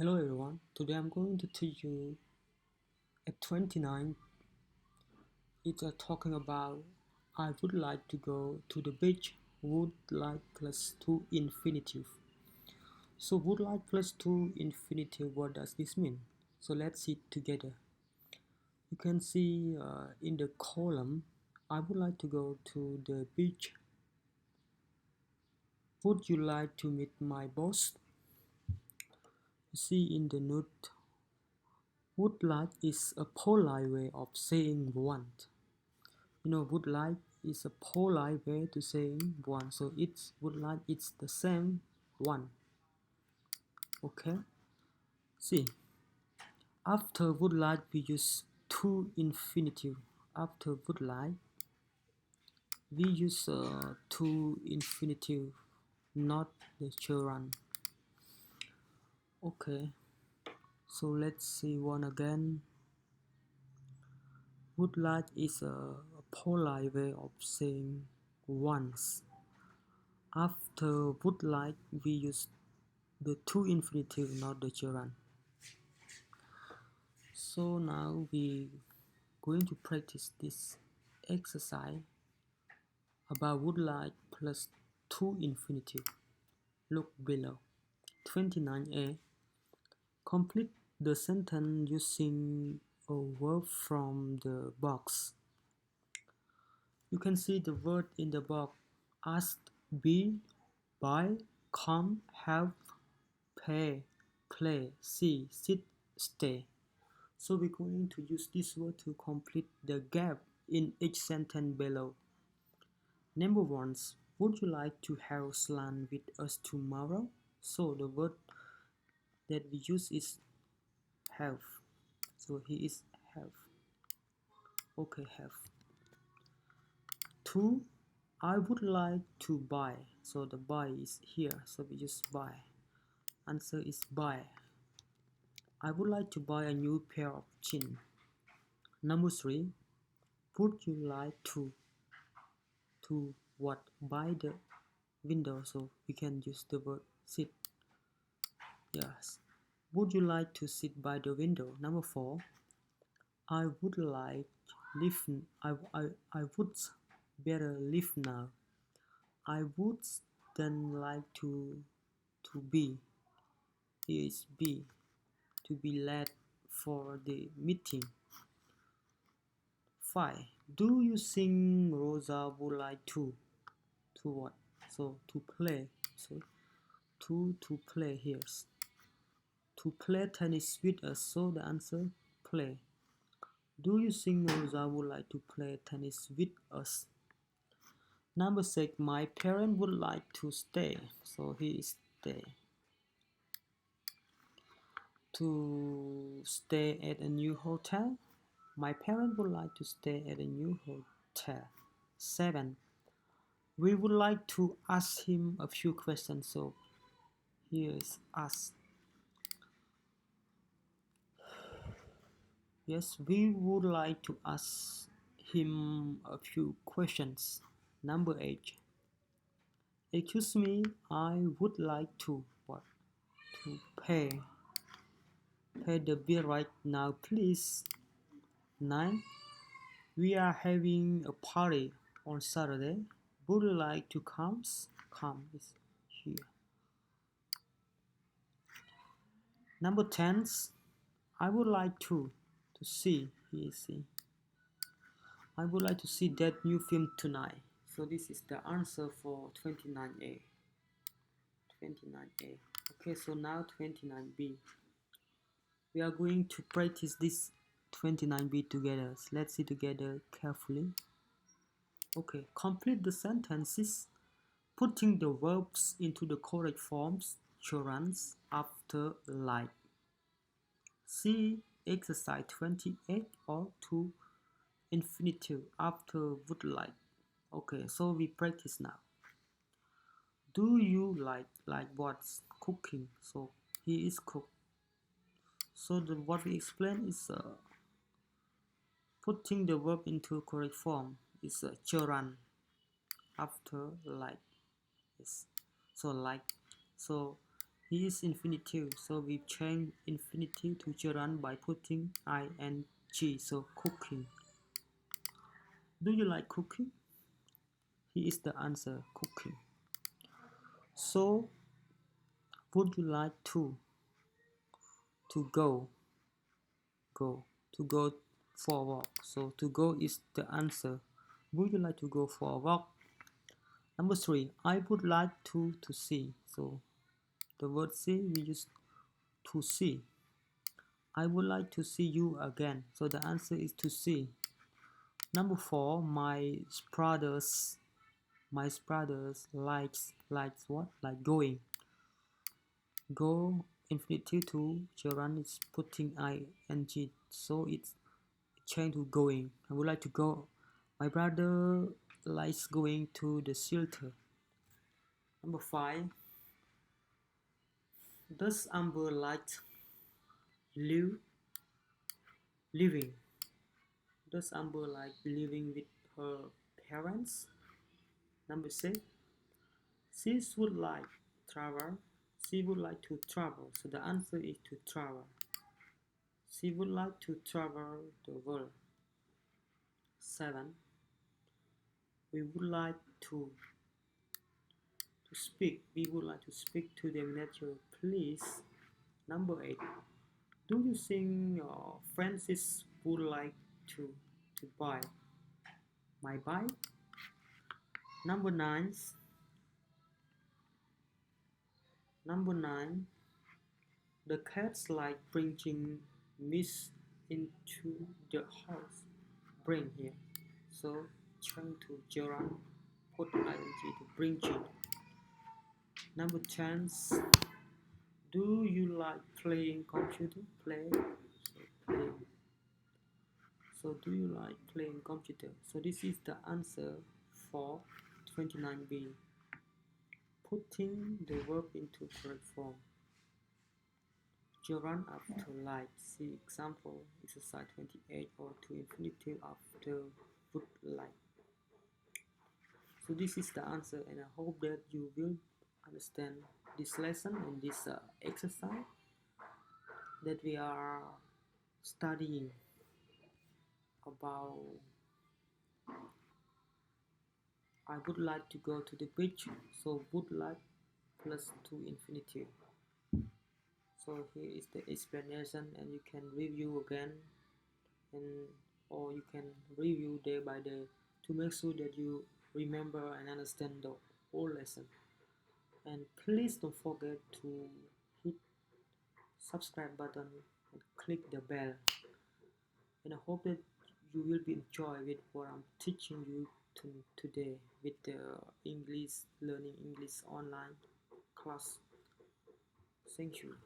Hello everyone, today I'm going to teach you at 29. It's talking about I would like to go to the beach, would like plus to infinitive. So would like plus to infinitive, what does this mean? So let's see it together. You can see in the column, I would like to go to the beach. Would you like to meet my boss? You see in the note, would like is a polite way of saying want. Would like is a polite way to saying one, so it's would like it's the same one. Okay, see, after would like we use to infinitive. After would like we use to infinitive, not the children. Okay, so let's see one again. Would like is a polite way of saying once. After would like we use the to infinitive, not the gerund. So now we going to practice this exercise about would like plus to infinitive. Look below. 29a. Complete the sentence using a verb from the box. You can see the word in the box: ask, be, buy, come, have, pay, play, see, sit, stay. So we're going to use this word to complete the gap in each sentence below. Number one, would you like to have lunch with us tomorrow? So the word that we use is have. So he is have. Okay, have. Two, I would like to buy. So the buy is here. So we use buy. Answer is buy. I would like to buy a new pair of jeans. Number three, would you like to what by the window, so we can use the word sit. Yes, would you like to sit by the window? Number four, I would like live. I would better live now. I would then like to be. Here is be, to be late for the meeting. 5, do you think Rosa would like to what? So to play. So to play here. To play tennis with us. So the answer play. Do you think Rosa would like to play tennis with us? Number 6, my parent would like to stay. So he is stay. To stay at a new hotel. My parent would like to stay at a new hotel. 7, we would like to ask him a few questions. So here is ask. Yes, we would like to ask him a few questions. Number 8. Excuse me, I would like to what? To pay the bill right now, please. 9. We are having a party on Saturday. Would you like to come? Come is here. Number 10. I would like to see. Here is see. I would like to see that new film tonight. So this is the answer for 29A. 29A. Okay, so now 29B. We are going to practice this 29B together. So let's see together carefully. Okay, complete the sentences putting the verbs into the correct forms, children's after like. See exercise 28 or to infinitive after would like. Okay, so we practice now. Do you like what's cooking? So he is cook. So what we explain is putting the verb into correct form is children after like. Yes. So like. So He is infinitive, so we change infinitive to gerund by putting ing. So cooking. Do you like cooking? Here is the answer, cooking. So would you like to go for a walk? So to go is the answer. Would you like to go for a walk? Number 3, I would like to see. So the word see we use to see. I would like to see you again. So the answer is to see. Number 4, my brothers likes what? Like going. Go infinitive to gerund is putting ing, so it's change to going. I would like to go. My brother likes going to the shelter. Number 5, does Amber like living? Does Amber like living with her parents? Number 6, she would like travel. She would like to travel. So the answer is to travel. She would like to travel the world. 7, we would like to speak. We would like to speak to the manager, please. Number 8, do you think Francis would like to buy my bike? Number 9, the cats like bringing mice into the house. Bring here. So trying to gerund put ing to bring in. Number 10, do you like playing computer? Play. So do you like playing computer? So this is the answer for 29b. Putting the verb into correct form. Gerund after like. See example exercise 28 or to infinitive after would like. So this is the answer, and I hope that you will understand this lesson and this exercise that we are studying about. I would like to go to the beach, so would like plus to infinitive. So here is the explanation, and you can review again, and or you can review day by day to make sure that you remember and understand the whole lesson. And please don't forget to hit subscribe button and click the bell. And I hope that you will be enjoy with what I'm teaching you today with the English learning English online class. Thank you.